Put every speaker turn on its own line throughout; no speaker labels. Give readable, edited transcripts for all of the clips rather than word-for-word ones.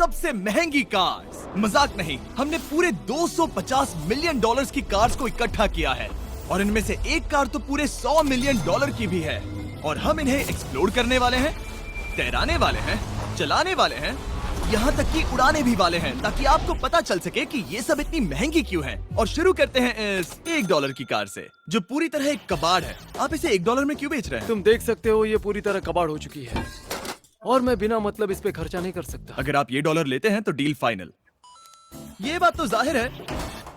सबसे महंगी कार्स। मजाक नहीं, हमने पूरे 250 मिलियन डॉलर्स की कार्स को इकट्ठा किया है और इनमें से एक कार तो पूरे 100 मिलियन डॉलर की भी है। और हम इन्हें एक्सप्लोर करने वाले हैं, तैराने वाले हैं, चलाने वाले हैं, यहाँ तक कि उड़ाने भी वाले हैं, ताकि आपको पता चल सके कि ये सब इतनी महंगी क्यों है। और शुरू करते हैं इस $1 की कार से, जो पूरी तरह एक कबाड़ है। आप इसे $1 में क्यों बेच रहे हैं?
तुम देख सकते हो ये पूरी तरह कबाड़ हो चुकी है और मैं बिना मतलब इस पे खर्चा नहीं कर सकता।
अगर आप ये $1 लेते हैं तो डील फाइनल। ये बात तो जाहिर है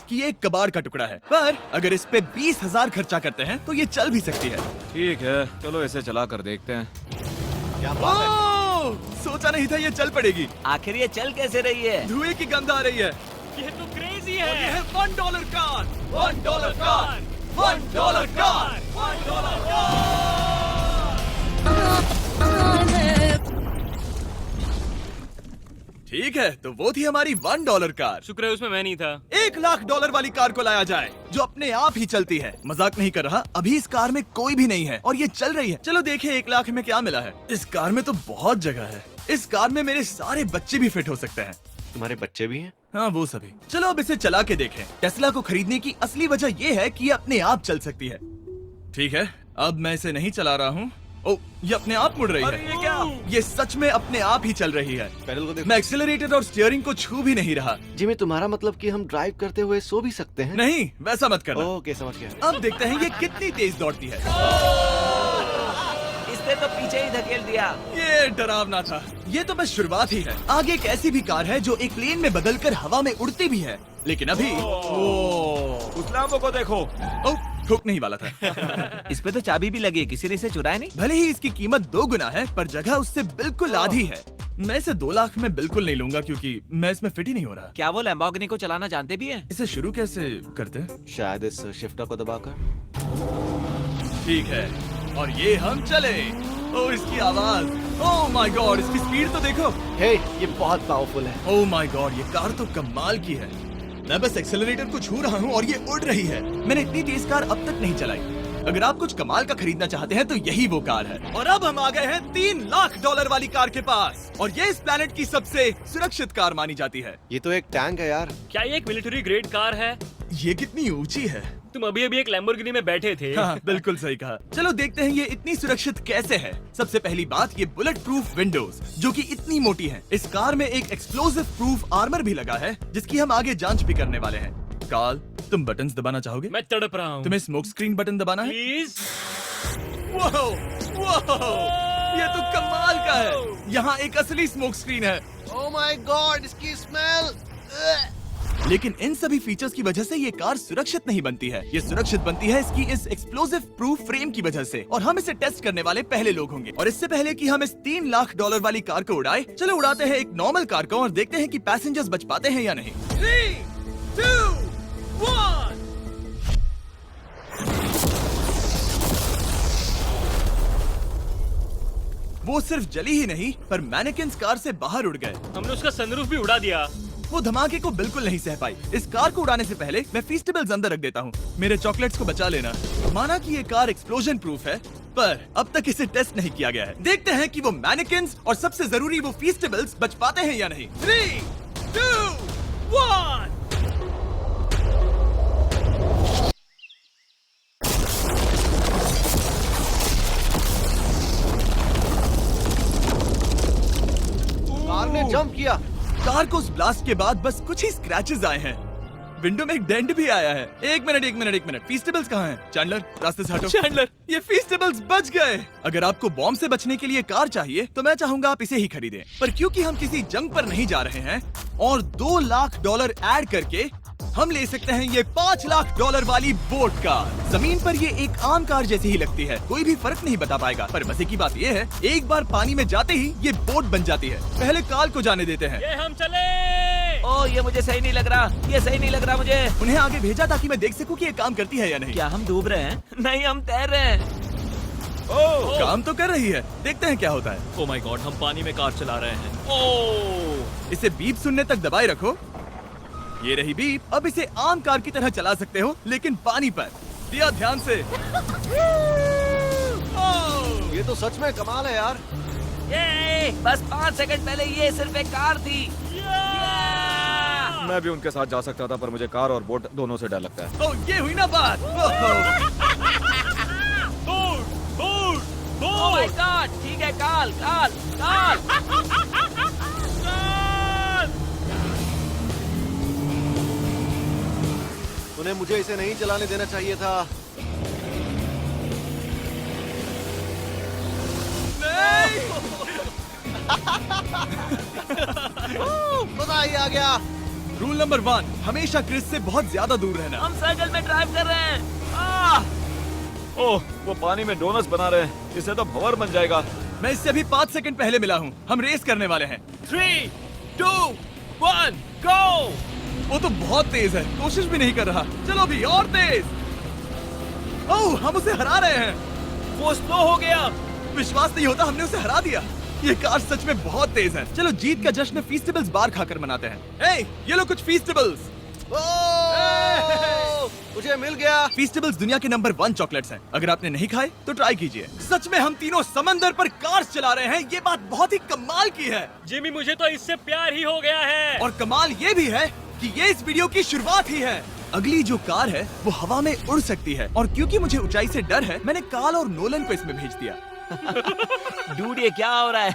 कि ये एक कबाड़ का टुकड़ा है, पर अगर इस पे 20,000 खर्चा करते हैं तो ये चल भी सकती है।
ठीक है, चलो इसे चला कर देखते हैं।
क्या बात है? सोचा नहीं था ये चल पड़ेगी।
आखिर ये चल कैसे रही है?
धुएं की गंध आ रही है।
ये तो क्रेजी
और ये है $1 कार, $1 कार, $1 कार, $1 कार। ठीक है, तो वो थी हमारी $1 कार।
शुक्र है उसमें मैं नहीं था।
$1,00,000 वाली कार को लाया जाए, जो अपने आप ही चलती है। मजाक नहीं कर रहा, अभी इस कार में कोई भी नहीं है और ये चल रही है। चलो देखें 1,00,000 में क्या मिला है। इस कार में तो बहुत जगह है। इस कार में मेरे सारे बच्चे भी फिट हो सकते हैं।
तुम्हारे बच्चे भी हैं?
हाँ, वो सभी। चलो अब इसे चला के देखें। टेस्ला को खरीदने की असली वजह ये है कि ये अपने आप चल सकती है। ठीक है, अब मैं इसे नहीं चला रहा हूँ। ओ, ये अपने आप मुड़ रही है।
ये क्या?
ये सच में अपने आप ही चल रही है।
पैडल को देखो।
मैं एक्सीलरेटर और स्टीयरिंग को छू भी नहीं रहा।
जिमी, तुम्हारा मतलब कि हम ड्राइव करते हुए सो भी सकते हैं?
नहीं, वैसा मत करना।
ओके, समझ गया।
अब देखते हैं ये कितनी तेज दौड़ती है।
इसने तो पीछे ही धकेल दिया।
ये डरावना था। ये तो बस शुरुआत ही है। आगे एक ऐसी भी कार है जो एक प्लेन में बदलकर हवा में उड़ती भी है, लेकिन अभी
उस लाम्बो को देखो।
ठोकने ही वाला था।
इस पे तो चाबी भी लगी है, किसी ने इसे चुराया नहीं।
भले ही इसकी कीमत 2 गुना है, पर जगह उससे बिल्कुल आधी है। मैं इसे 2 लाख में बिल्कुल नहीं लूंगा, क्योंकि मैं इसमें फिट ही नहीं हो रहा।
क्या वो लैम्बोर्गिनी को चलाना जानते भी हैं?
इसे शुरू कैसे करते हैं?
शायद इस शिफ्टर को दबाकर।
ठीक है, और ये हम चले। ओ, इसकी आवाज, ओह माय गॉड, इसकी स्पीड तो देखो।
हे, ये बहुत पावरफुल है।
ओह माय गॉड, ये कार तो कमाल की है। मैं बस एक्सेलरेटर को छू रहा हूँ और ये उड़ रही है। मैंने इतनी तेज कार अब तक नहीं चलाई। अगर आप कुछ कमाल का खरीदना चाहते हैं तो यही वो कार है। और अब हम आ गए हैं $3,00,000 वाली कार के पास, और ये इस प्लेनेट की सबसे सुरक्षित कार मानी जाती है।
ये तो एक टैंक है यार।
क्या ये एक मिलिट्री ग्रेड कार है?
ये कितनी ऊंची है।
तुम अभी अभी एक लैम्बोर्गिनी में बैठे थे।
हाँ, बिल्कुल सही कहा। चलो देखते हैं ये इतनी सुरक्षित कैसे है। सबसे पहली बात, ये बुलेट प्रूफ विंडोज, जो कि इतनी मोटी हैं। इस कार में एक एक्सप्लोसिव प्रूफ आर्मर भी लगा है, जिसकी हम आगे जांच भी करने वाले हैं। कार्ल, तुम बटन्स दबाना चाहोगे?
मैं तड़प रहा हूँ।
तुम्हें स्मोक स्क्रीन बटन दबाना है?
प्लीज।
वाओ, वाओ, ये तो कमाल का है। यहाँ एक असली स्मोक स्क्रीन है।
ओह माय गॉड, इसकी स्मेल।
लेकिन इन सभी फीचर्स की वजह से ये कार सुरक्षित नहीं बनती है। ये सुरक्षित बनती है इसकी इस एक्सप्लोसिव प्रूफ फ्रेम की वजह से, और हम इसे टेस्ट करने वाले पहले लोग होंगे। और इससे पहले कि हम इस $3,00,000 वाली कार को उड़ाए, चलो उड़ाते हैं एक नॉर्मल कार को और देखते हैं कि पैसेंजर्स बच पाते हैं या नहीं। 3, 2, 1। वो सिर्फ जली ही नहीं, पर मैनेकिन्स कार से बाहर उड़ गए।
हमने उसका सनरूफ भी उड़ा दिया।
वो धमाके को बिल्कुल नहीं सह पाई। इस कार को उड़ाने से पहले मैं फीस्टेबल्स अंदर रख देता हूँ। मेरे चॉकलेट्स को बचा लेना। माना कि ये कार एक्सप्लोजन प्रूफ है, पर अब तक इसे टेस्ट नहीं किया गया है। देखते हैं कि वो मैनेकिन्स और सबसे जरूरी वो फीस्टेबल्स बच पाते हैं या नहीं। 3, 2, 1।
कार ने जंप किया।
कार को उस ब्लास्ट के बाद बस कुछ ही स्क्रैचेस आए हैं। विंडो में एक डेंट भी आया है। एक मिनट, फीस्टेबल्स कहाँ हैं? चैंडलर, रास्ते से हटो। चैंडलर, ये फीस्टेबल्स बच गए। अगर आपको बॉम्ब से बचने के लिए कार चाहिए तो मैं चाहूंगा आप इसे ही खरीदें। पर क्योंकि हम किसी जंग पर नहीं जा रहे हैं और $2,00,000 ऐड करके हम ले सकते हैं ये $5,00,000 वाली बोट कार। जमीन पर ये एक आम कार जैसी ही लगती है, कोई भी फर्क नहीं बता पाएगा। पर मजे की बात ये है, एक बार पानी में जाते ही ये बोट बन जाती है। पहले कार्ल को जाने देते हैं।
ये हम चले।
ओह, ये मुझे सही नहीं लग रहा। ये सही नहीं लग रहा मुझे।
उन्हें आगे भेजा ताकि मैं देख सकूं कि ये काम करती है या नहीं।
क्या हम डूब रहे हैं? नहीं, हम तैर रहे हैं।
ओह, काम तो कर रही है। देखते हैं क्या होता है।
ओह माय गॉड, हम पानी में कार चला रहे हैं। ओह,
इसे बीप सुनने तक दबाए रखो। ये रही बीप। अब इसे आम कार की तरह चला सकते हो, लेकिन पानी पर। दिया ध्यान से।
ये तो सच में कमाल है यार।
ये बस 5 सेकंड पहले ये सिर्फ एक कार थी।
मैं भी उनके साथ जा सकता था, पर मुझे कार और बोट दोनों से डर लगता है।
ओ ये हुई ना बात।
ओह माय गॉड, ठीक है, काल काल काल।
उन्हें मुझे इसे नहीं चलाने देना चाहिए था। मजा ही आ गया।
रूल नंबर 1, हमेशा क्रिस से बहुत ज्यादा दूर रहना।
हम सर्कल में ड्राइव कर रहे हैं।
ओह, वो पानी में डोनट्स बना रहे हैं। इससे तो भंवर बन जाएगा।
मैं इससे अभी 5 सेकंड पहले मिला हूँ। हम रेस करने वाले हैं।
3, 2, 1, गो।
वो तो बहुत तेज है, कोशिश भी नहीं कर रहा। चलो भी और तेज। ओह, हम उसे हरा रहे हैं।
वो स्लो हो गया।
विश्वास नहीं होता, हमने उसे हरा दिया। ये कार सच में बहुत तेज है। चलो जीत का जश्न फीस्टेबल्स बार खाकर मनाते हैं। ए, ये लो कुछ फीस्टेबल्स।
मुझे मिल गया।
फीस्टेबल्स दुनिया के नंबर 1 चॉकलेट्स हैं। अगर आपने नहीं खाए तो ट्राई कीजिए। सच में हम तीनों समंदर पर कार चला रहे हैं। ये बात बहुत ही कमाल की है।
जिमी, मुझे तो इससे प्यार ही हो गया है।
और कमाल ये भी है कि ये इस वीडियो की शुरुआत ही है। अगली जो कार है वो हवा में उड़ सकती है, और क्योंकि मुझे ऊंचाई से डर है, मैंने काल और नोलन को इसमें भेज दिया।
डूड, ये क्या हो रहा है?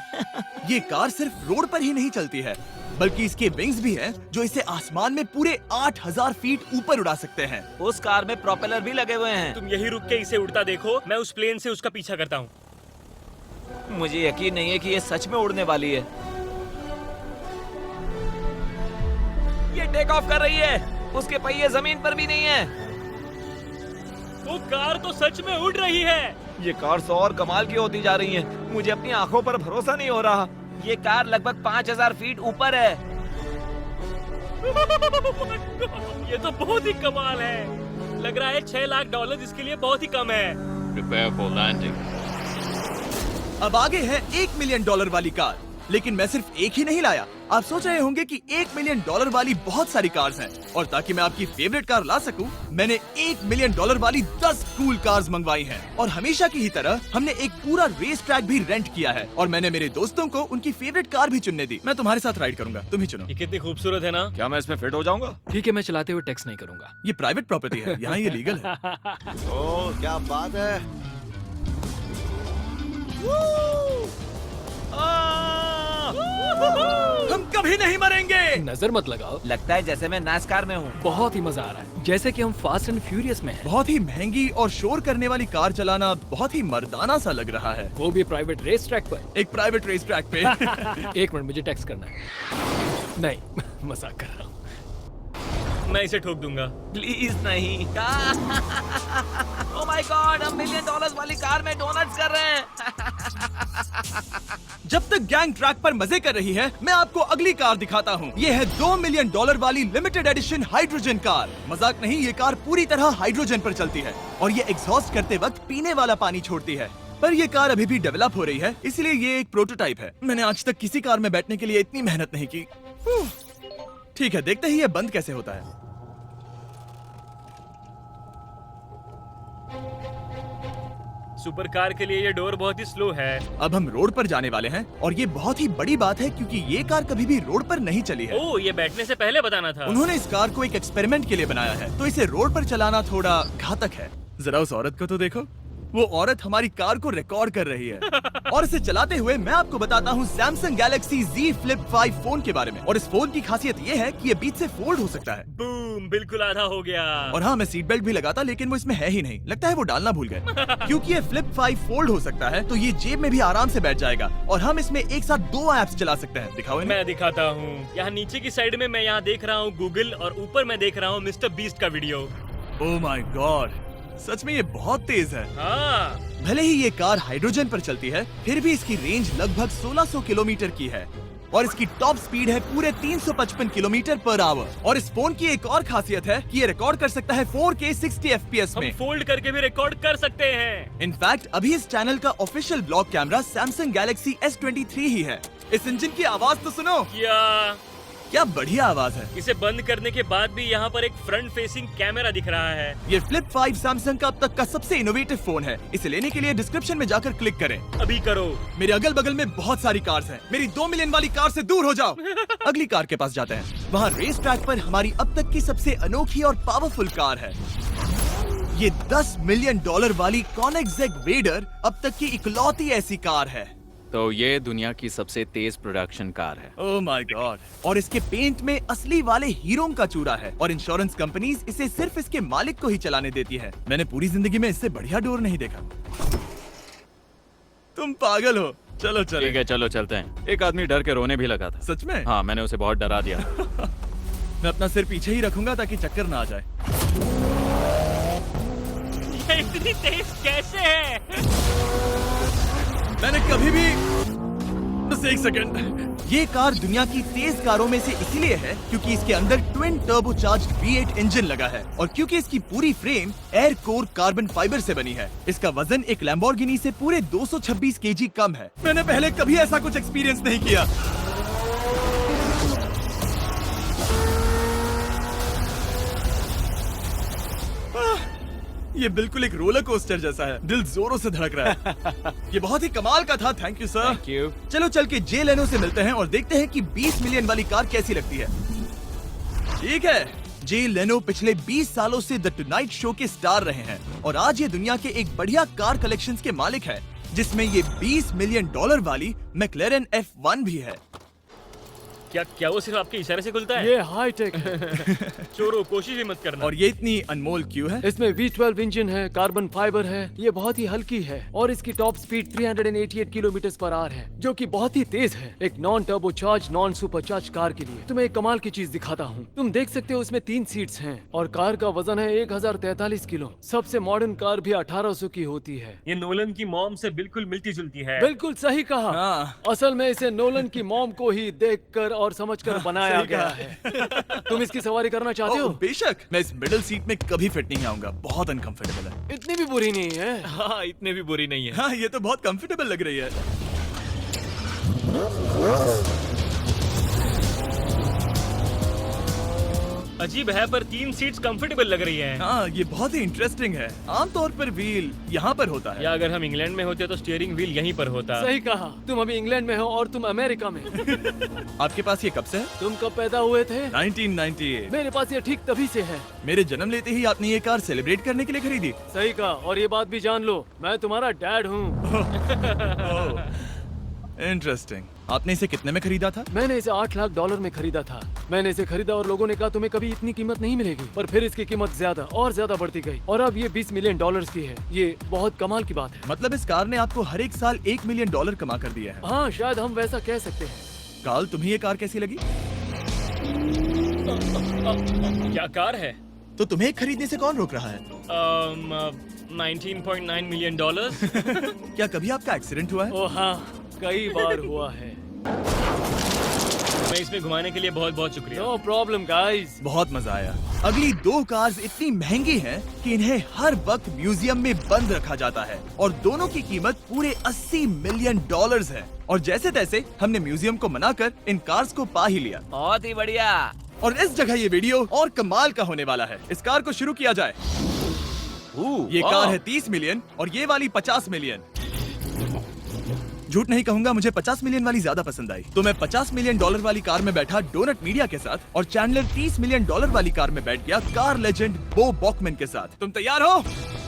ये कार सिर्फ रोड पर ही नहीं चलती है, बल्कि इसके विंग्स भी हैं जो इसे आसमान में पूरे 8000 फीट ऊपर उड़ा सकते हैं।
उस कार में प्रोपेलर भी लगे हुए हैं।
तुम यही रुक के इसे उड़ता देखो, मैं उस प्लेन से उसका पीछा करता हूँ।
मुझे यकीन नहीं है कि ये सच में उड़ने वाली है। ये टेक ऑफ कर रही है। उसके पहिए जमीन पर भी नहीं है।
वो कार तो सच में उड़ रही है।
ये कार्स और कमाल की होती जा रही हैं।
मुझे अपनी आंखों पर भरोसा नहीं हो रहा। ये कार लगभग 5000 फीट ऊपर है।
ये तो बहुत ही कमाल है। लग रहा है $6 लाख इसके लिए बहुत ही कम है।
Prepare for landing.
अब आगे है $1 मिलियन वाली कार। लेकिन मैं सिर्फ एक ही नहीं लाया। आप सोच रहे होंगे कि $1 मिलियन वाली बहुत सारी कार्स हैं, और ताकि मैं आपकी फेवरेट कार ला सकूं, मैंने $1 मिलियन वाली 10 कूल कार्स मंगवाई हैं। और हमेशा की ही तरह हमने एक पूरा रेस ट्रैक भी रेंट किया है, और मैंने मेरे दोस्तों को उनकी फेवरेट कार भी चुनने दी। मैं तुम्हारे साथ राइड करूंगा, तुम ही चुनो।
ये कितनी खूबसूरत है ना।
क्या मैं इसमें फिट हो जाऊंगा?
ठीक है, मैं चलाते हुए टेक्स्ट नहीं करूंगा।
ये प्राइवेट प्रॉपर्टी है, यहाँ ये लीगल है।
ओह, क्या बात है।
हम कभी नहीं मरेंगे।
नजर मत लगाओ।
लगता है जैसे मैं नासकार में हूँ।
बहुत ही मजा आ रहा है, जैसे कि हम फास्ट एंड फ्यूरियस में हैं।
बहुत ही महंगी और शोर करने वाली कार चलाना बहुत ही मर्दाना सा लग रहा है।
वो भी प्राइवेट रेस ट्रैक पर।
एक प्राइवेट रेस ट्रैक पे।
1 मिनट, मुझे टेक्स्ट करना है। नहीं, मजाक कर रहा हूँ।
मैं इसे ठोक दूंगा।
प्लीज नहीं। ओह माय गॉड, हम $1 मिलियन वाली कार में डोनट्स कर रहे हैं।
जब तक गैंग ट्रैक पर मजे कर रही है, मैं आपको अगली कार दिखाता हूँ। ये है $2 मिलियन वाली लिमिटेड एडिशन हाइड्रोजन कार। मजाक नहीं, ये कार पूरी तरह हाइड्रोजन पर चलती है, और ये एग्जॉस्ट करते वक्त पीने वाला पानी छोड़ती है। पर ये कार अभी भी डेवलप हो रही है, इसलिए ये एक प्रोटोटाइप है। मैंने आज तक किसी कार में बैठने के लिए इतनी मेहनत नहीं की। ठीक है, देखते ही ये बंद कैसे होता है।
सुपर कार के लिए ये डोर बहुत ही स्लो है।
अब हम रोड पर जाने वाले हैं, और ये बहुत ही बड़ी बात है क्योंकि ये कार कभी भी रोड पर नहीं चली है।
ओह, ये बैठने से पहले बताना था।
उन्होंने इस कार को एक एक्सपेरिमेंट के लिए बनाया है, तो इसे रोड पर चलाना थोड़ा घातक है। जरा उस औरत को तो देखो, वो औरत हमारी कार को रिकॉर्ड कर रही है। और इसे चलाते हुए मैं आपको बताता हूँ Samsung Galaxy Z Flip 5 phone के बारे में। और इस फोन की खासियत ये है कि ये बीच से फोल्ड हो सकता है।
बूम, बिल्कुल आधा हो गया।
और हाँ, मैं सीट बेल्ट भी लगाता, लेकिन वो इसमें है ही नहीं। लगता है वो डालना भूल गए। क्योंकि ये Flip 5 फोल्ड हो सकता है, तो ये जेब में भी आराम से बैठ जाएगा, और हम इसमें एक साथ 2 ऐप्स चला सकते हैं। दिखाओ इन्हें।
मैं दिखाता हूँ। यहाँ नीचे की साइड में मैं यहाँ देख रहा हूँ गूगल, और ऊपर मैं देख रहा हूँ मिस्टर बीस्ट का वीडियो।
ओह माय गॉड, सच में ये बहुत तेज है।
हाँ,
भले ही ये कार हाइड्रोजन पर चलती है, फिर भी इसकी रेंज लगभग 1600 किलोमीटर की है, और इसकी टॉप स्पीड है पूरे 355 किलोमीटर पर आवर। और इस फोन की एक और खासियत है कि ये रिकॉर्ड कर सकता है 4K 60 FPS
हम
में।
फोल्ड करके भी रिकॉर्ड कर सकते हैं।
इनफैक्ट अभी इस चैनल का official blog camera Samsung Galaxy S23 ही है। इस इंजन की आवाज तो सुनो।
क्या
क्या बढ़िया आवाज है।
इसे बंद करने के बाद भी यहाँ पर एक फ्रंट फेसिंग कैमरा दिख रहा है।
ये फ्लिप 5 सैमसंग का अब तक का सबसे इनोवेटिव फोन है। इसे लेने के लिए डिस्क्रिप्शन में जाकर क्लिक करें।
अभी करो।
मेरे अगल बगल में बहुत सारी कार्स हैं। मेरी 2 मिलियन वाली कार से दूर हो जाओ। अगली कार के पास जाते हैं। वहाँ रेस ट्रैक पर हमारी अब तक की सबसे अनोखी और पावरफुल कार है। ये $10 मिलियन वाली कॉनिग्सेग वेडर अब तक की इकलौती ऐसी कार है।
तो ये दुनिया की सबसे तेज प्रोडक्शन कार है।
Oh my God. और इसके पेंट में असली वाले हीरों का चूड़ा है और इंश्योरेंस कंपनीज इसे सिर्फ इसके मालिक को ही चलाने देती है। मैंने पूरी जिंदगी में इससे बढ़िया डोर नहीं देखा। तुम पागल हो। चलो
ठीक
चलो।
है चलो चलते हैं। एक आदमी डर के रोने भी लगा था।
सच में?
हाँ, मैंने उसे बहुत डरा दिया।
मैं अपना सिर पीछे ही रखूंगा ताकि चक्कर ना आ जाए।
ये इतनी तेज कैसे है?
मैंने कभी भी बस एक सेकंड। ये कार दुनिया की तेज कारों में से इसीलिए है क्योंकि इसके अंदर ट्विन टर्बोचार्ज्ड V8 इंजन लगा है और क्योंकि इसकी पूरी frame air core carbon fibre से बनी है। इसका वजन एक लैम्बोर्गिनी से पूरे 226 kg कम है। मैंने पहले कभी ऐसा कुछ एक्सपीरियंस नहीं किया। ये बिल्कुल एक रोलर कोस्टर जैसा है। दिल जोरों से धड़क रहा है। ये बहुत ही कमाल का था। Thank you sir.
Thank you.
चलो चल के जे लेनो से मिलते हैं और देखते हैं कि 20 मिलियन वाली कार कैसी लगती है। ठीक है। जे लेनो पिछले 20 सालों से द टुनाइट शो के स्टार रहे हैं और आज ये दुनिया के एक बढ़िया कार कलेक्शंस के मालिक है, जिसमें ये $20 मिलियन वाली मैक्लेरन F1 भी है।
क्या वो सिर्फ आपके इशारे से खुलता है?
ये हाई टेक है।
चोरों, कोशिश भी मत करना।
और ये इतनी अनमोल क्यों है?
इसमें V12 इंजन है, कार्बन फाइबर है, ये बहुत ही हल्की है और इसकी top speed 388 kilometre per hour है, जो कि बहुत ही तेज है एक non turbocharge non supercharge car के लिए। तुम्हें एक कमाल की चीज दिखाता हूँ। तुम देख सकते हो इसमें 3 सीट्स हैं और कार का वजन है 1043 किलो। सबसे मॉडर्न कार भी 1800 की होती है।
ये नोलन की मॉम से बिल्कुल मिलती जुलती है।
बिल्कुल सही कहा।
हाँ।
असल में इसे नोलन की मॉम को ही देखकर और समझकर बनाया
सही
गया
कहा।
है। तुम इसकी सवारी करना चाहते हो?
बेशक। मैं इस मिडिल सीट में कभी फिट नहीं आऊंगा। बहुत अनकंफर्टेबल है।
इतनी भी बुरी नहीं है।
हाँ, इतने भी बुरी नहीं है।
हाँ, ये तो बहुत कंफर्टेबल लग रही है।
अजीब है पर 3 सीट्स कंफर्टेबल लग रही हैं।
हाँ, ये बहुत ही इंटरेस्टिंग है। आमतौर पर व्हील यहाँ पर होता है।
या अगर हम इंग्लैंड में होते तो स्टीयरिंग व्हील यहीं पर होता।
सही कहा। तुम अभी इंग्लैंड में हो और तुम अमेरिका में।
आपके पास ये कब से है?
तुम कब पैदा हुए थे?
1998।
मेरे पास ये ठीक तभी से है।
मेरे जन्म लेते ही आपने ये कार सेलिब्रेट करने के लिए खरीदी।
सही कहा। और ये बात भी जान लो, मैं तुम्हारा डैड हूँ।
इंटरेस्टिंग। आपने इसे कितने में खरीदा था?
मैंने इसे $8 लाख में खरीदा था। मैंने इसे खरीदा और लोगों ने कहा तुम्हें कभी इतनी कीमत नहीं मिलेगी, पर फिर इसकी कीमत ज्यादा और ज्यादा बढ़ती गई और अब ये $20 मिलियन की है। ये बहुत कमाल की बात है।
मतलब इस कार ने आपको हर एक साल $1 मिलियन कमा कर दिया है।
हाँ, शायद हम वैसा कह सकते हैं।
काल, तुम्हें ये कार कैसी लगी?
क्या कार है?
तो तुम्हें खरीदने से कौन रोक रहा है?
19.9 मिलियन डॉलर।
क्या कभी आपका एक्सीडेंट हुआ है?
ओ हाँ, कई बार हुआ है।
मैं इसमें घुमाने के लिए बहुत बहुत शुक्रिया।
No problem guys.
बहुत मजा आया। अगली 2 कार्स इतनी महंगी हैं कि इन्हें हर वक्त म्यूजियम में बंद रखा जाता है और दोनों की कीमत पूरे $80 मिलियन है। और जैसे तैसे हमने म्यूजियम को मनाकर इन कार्स को पा ही लिया।
बहुत ही बढ़िया।
और इस जगह ये वीडियो और कमाल का होने वाला है। इस कार को शुरू किया जाए। ये कार है 30 मिलियन और ये वाली 50 मिलियन। झूठ नहीं कहूंगा, मुझे 50 मिलियन वाली ज्यादा पसंद आई। तो मैं $50 मिलियन वाली कार में बैठा डोनट मीडिया के साथ और चैंडलर $30 मिलियन वाली कार में बैठ गया कार लेजेंड बो बॉकमैन के साथ। तुम तैयार हो?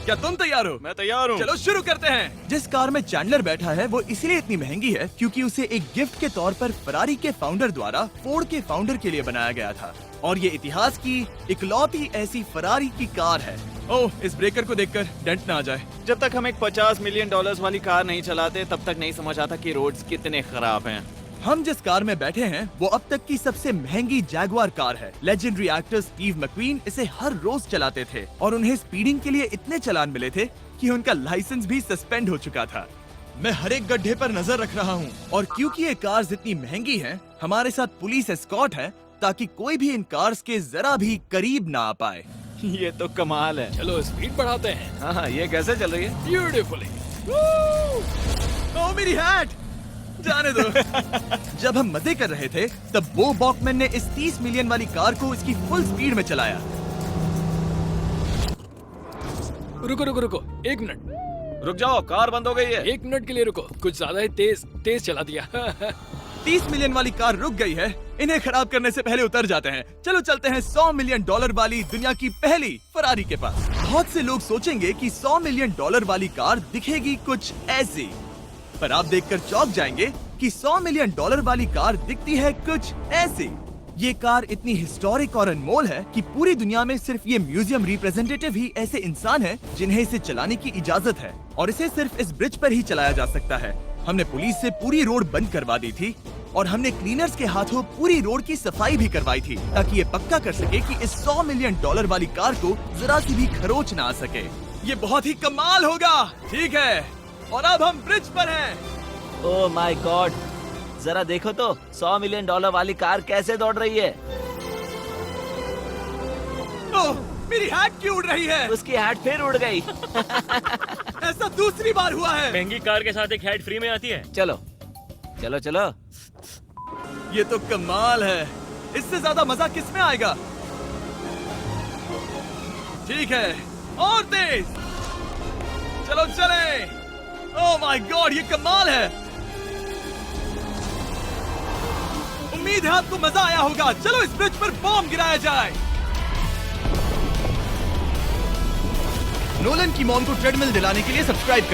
क्या तुम तैयार हो?
मैं तैयार हूँ।
चलो शुरू करते हैं। जिस कार में चैंडलर बैठा है वो इसलिए इतनी महंगी है क्योंकि उसे एक गिफ्ट के तौर पर फरारी के फाउंडर द्वारा फोर्ड के फाउंडर के लिए बनाया गया था और ये इतिहास की इकलौती ऐसी फरारी की कार है। ओह, इस ब्रेकर को देखकर डेंट ना आ जाए।
जब तक हम एक $50 मिलियन वाली कार नहीं चलाते तब तक नहीं समझ आता कि रोड्स कितने खराब हैं।
हम जिस कार में बैठे हैं वो अब तक की सबसे महंगी जैगुआर कार है। लेजेंडरी एक्टर स्टीव मैक्वीन इसे हर रोज चलाते थे और उन्हें स्पीडिंग के लिए इतने चालान मिले थे कि उनका लाइसेंस भी सस्पेंड हो चुका था। मैं हर एक गड्ढे पर नजर रख रहा हूँ और क्योंकि ये कार्स इतनी महंगी हैं, हमारे साथ पुलिस एस्कॉर्ट है ताकि कोई भी इन कार्स के जरा भी करीब ना आ पाए।
ये तो कमाल है।
चलो स्पीड बढ़ाते हैं।
हाँ, ये कैसे चल रही है?
ब्यूटीफुली।
ओह, मेरी हैट! जाने दो। जब हम मजे कर रहे थे तब बो बॉकमैन ने इस 30 मिलियन वाली कार को इसकी फुल स्पीड में चलाया।
रुको रुको रुको, 1 मिनट।
रुक जाओ, कार बंद हो गई है।
1 मिनट के लिए रुको, कुछ ज्यादा ही तेज चला दिया।
30 मिलियन वाली कार रुक गई है। इन्हें खराब करने से पहले उतर जाते हैं। चलो चलते हैं $100 मिलियन वाली दुनिया की पहली फरारी के पास। बहुत से लोग सोचेंगे कि $100 मिलियन वाली कार दिखेगी कुछ ऐसी, पर आप देखकर चौंक जाएंगे कि $100 मिलियन वाली कार दिखती है कुछ ऐसी। ये कार इतनी हिस्टोरिक और अनमोल है कि पूरी दुनिया में सिर्फ ये म्यूजियम रिप्रेजेंटेटिव ही ऐसे इंसान हैं जिन्हें इसे चलाने की इजाजत है, और इसे सिर्फ इस ब्रिज पर ही चलाया जा सकता है। हमने पुलिस से पूरी रोड बंद करवा दी थी और हमने क्लीनर्स के हाथों पूरी रोड की सफाई भी करवाई थी, ताकि ये पक्का कर सके कि इस $100 मिलियन वाली कार को जरा सी भी खरोच ना आ सके। ये बहुत ही कमाल होगा, ठीक है? और अब हम ब्रिज पर हैं।
ओह माय गॉड, जरा देखो तो $100 मिलियन वाली कार कैसे दौड़ रही है।
ओह, मेरी हैट क्यों उड़ रही है?
उसकी हैट फिर उड़ गई।
ऐसा दूसरी बार हुआ है।
महंगी कार के साथ एक हेड फ्री में आती है।
चलो चलो चलो।
ये तो कमाल है। इससे ज्यादा मजा किसमें आएगा? ठीक है, और तेज। चलो चले। ओह माय गॉड, ये कमाल है। उम्मीद है आपको मजा आया होगा। चलो इस ब्रिज पर बॉम्ब गिराया जाए। नोलन की मॉम को ट्रेडमिल दिलाने के लिए सब्सक्राइब करें।